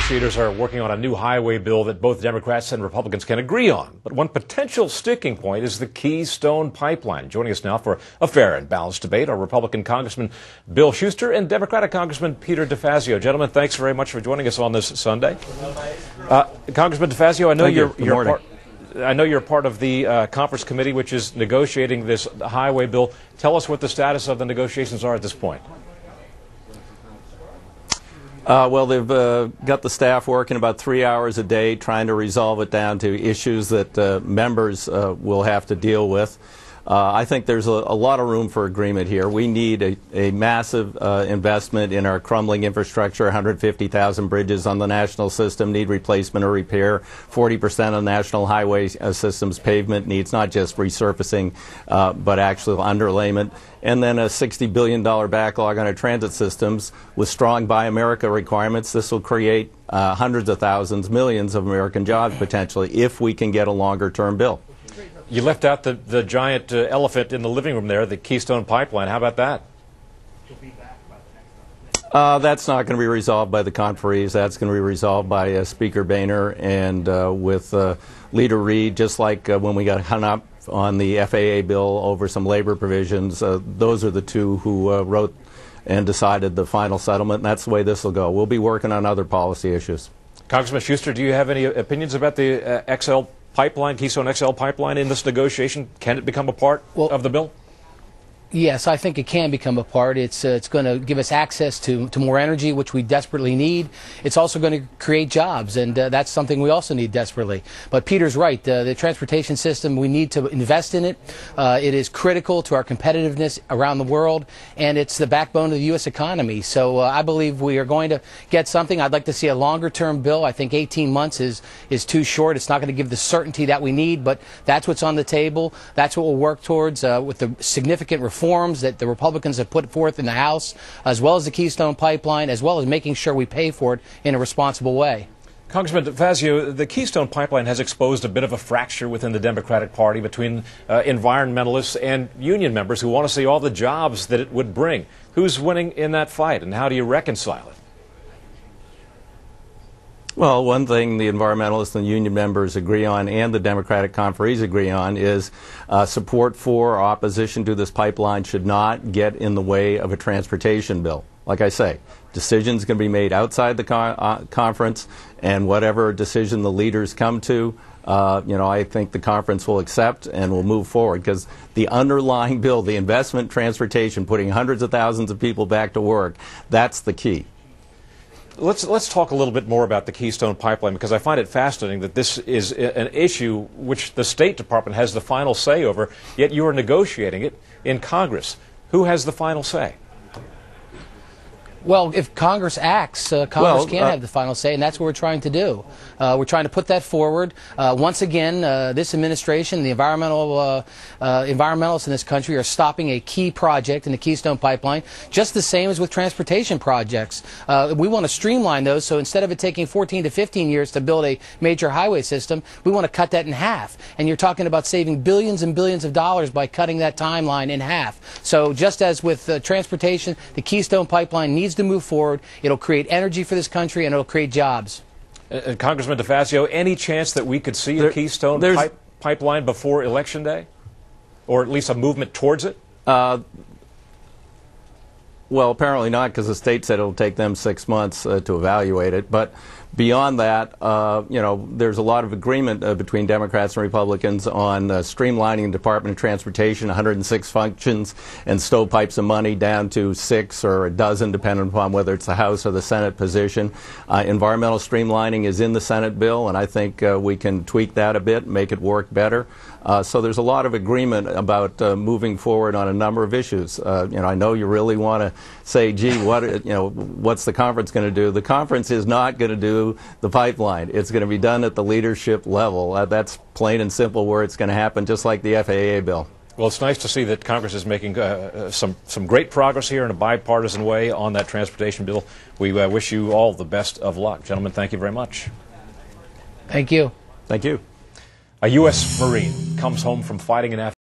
negotiators are working on a new highway bill that both Democrats and Republicans can agree on. But one potential sticking point is the Keystone Pipeline. Joining us now for a fair and balanced debate are Republican Congressman Bill Shuster and Democratic Congressman Pete DeFazio. Gentlemen, thanks very much for joining us on this Sunday. Congressman DeFazio, I know you're part of the conference committee which is negotiating this highway bill. Tell us what the status of the negotiations are at this point. Well, they've got the staff working about 3 hours a day trying to resolve it down to issues that members will have to deal with. I think there's a lot of room for agreement here. We need a massive investment in our crumbling infrastructure. 150,000 bridges on the national system need replacement or repair. 40% of national highway system's pavement needs not just resurfacing, but actual underlayment. And then a $60 billion backlog on our transit systems with strong Buy America requirements. This will create hundreds of thousands, millions of American jobs potentially if we can get a longer-term bill. You left out the giant elephant in the living room there, the Keystone Pipeline. How about that? That's not going to be resolved by the conferees. That's going to be resolved by Speaker Boehner and with Leader Reid, just like when we got hung up on the FAA bill over some labor provisions. Those are the two who wrote and decided the final settlement, and that's the way this will go. We'll be working on other policy issues. Congressman Shuster, do you have any opinions about the Keystone XL pipeline in this negotiation? Can it become a part of the bill? Yes, I think it can become a part. It's going to give us access to more energy, which we desperately need. It's also going to create jobs, and that's something we also need desperately. But Peter's right. The transportation system, we need to invest in it. It is critical to our competitiveness around the world, and it's the backbone of the U.S. economy. So I believe we are going to get something. I'd like to see a longer-term bill. I think 18 months is too short. It's not going to give the certainty that we need, but that's what's on the table. That's what we'll work towards with the significant reforms that the Republicans have put forth in the House, as well as the Keystone Pipeline, as well as making sure we pay for it in a responsible way. Congressman DeFazio, the Keystone Pipeline has exposed a bit of a fracture within the Democratic Party between environmentalists and union members who want to see all the jobs that it would bring. Who's winning in that fight, and how do you reconcile it? Well, one thing the environmentalists and union members agree on, and the Democratic conferees agree on, is support for or opposition to this pipeline should not get in the way of a transportation bill. Like I say, decisions can be made outside the conference, and whatever decision the leaders come to, I think the conference will accept and will move forward, because the underlying bill, the investment transportation, putting hundreds of thousands of people back to work, that's the key. Let's talk a little bit more about the Keystone Pipeline, because I find it fascinating that this is an issue which the State Department has the final say over, yet you are negotiating it in Congress. Who has the final say? Well, if Congress acts, Congress can have the final say, and that's what we're trying to do. We're trying to put that forward. Once again, this administration, the environmentalists in this country are stopping a key project in the Keystone Pipeline, just the same as with transportation projects. We want to streamline those, so instead of it taking 14 to 15 years to build a major highway system, we want to cut that in half. And you're talking about saving billions and billions of dollars by cutting that timeline in half. So just as with transportation, the Keystone Pipeline needs to move forward. It'll create energy for this country, and it'll create jobs. Congressman DeFazio, any chance that we could see a Keystone Pipeline before Election Day? Or at least a movement towards it? Well, apparently not, because the state said it'll take them 6 months to evaluate it. But beyond that, there's a lot of agreement between Democrats and Republicans on streamlining the Department of Transportation, 106 functions, and stovepipes of money down to 6 or a dozen, depending upon whether it's the House or the Senate position. Environmental streamlining is in the Senate bill, and I think we can tweak that a bit and make it work better. So there's a lot of agreement about moving forward on a number of issues. I know you really want to say, gee, what's the conference going to do? The conference is not going to do the pipeline. It's going to be done at the leadership level. That's plain and simple where it's going to happen, just like the FAA bill. Well, it's nice to see that Congress is making some great progress here in a bipartisan way on that transportation bill. We wish you all the best of luck. Gentlemen, thank you very much. Thank you. Thank you. A U.S. Marine comes home from fighting in Afghanistan.